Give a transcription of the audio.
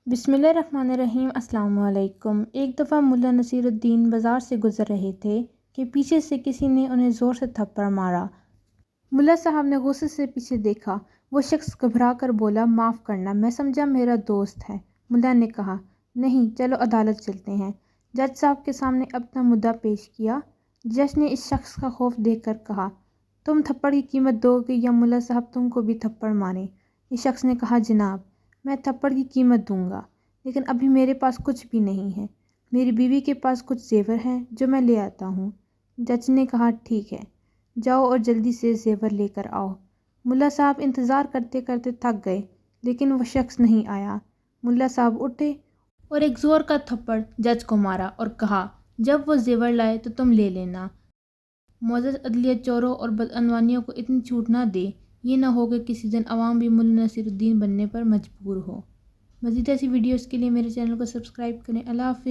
बिस्मिल्लाहिर्रहमानिर्रहीम। अस्सलाम वालेकुम। एक दफ़ा मुल्ला नसीरुद्दीन बाज़ार से गुज़र रहे थे कि पीछे से किसी ने उन्हें ज़ोर से थप्पड़ मारा। मुल्ला साहब ने गुस्से से पीछे देखा। वो शख्स घबरा कर बोला, माफ़ करना, मैं समझा मेरा दोस्त है। मुल्ला ने कहा, नहीं, चलो अदालत चलते हैं। जज साहब के सामने अपना मुद्दा पेश किया। जज ने इस शख्स का खौफ देखकर कहा, तुम थप्पड़ की कीमत दोगे या मुल्ला साहब तुमको भी थप्पड़ मारें? इस शख्स ने कहा, जनाब, मैं थप्पड़ की कीमत दूंगा, लेकिन अभी मेरे पास कुछ भी नहीं है। मेरी बीवी के पास कुछ जेवर हैं जो मैं ले आता हूँ। जज ने कहा, ठीक है, जाओ और जल्दी से जेवर लेकर आओ। मुल्ला साहब इंतज़ार करते करते थक गए, लेकिन वह शख्स नहीं आया। मुल्ला साहब उठे और एक ज़ोर का थप्पड़ जज को मारा और कहा, जब वो जेवर लाए तो तुम ले लेना। मुअज़्ज़ज़ अदलिया चोरों और बदअनवानियों को इतनी छूट ना दे, ये ना हो कि किसी दिन अवाम भी मुल्ला नसीरुद्दीन बनने पर मजबूर हो। मज़ीद ऐसी वीडियोज़ के लिए मेरे चैनल को सब्सक्राइब करें। अल्लाह हाफ़िज़।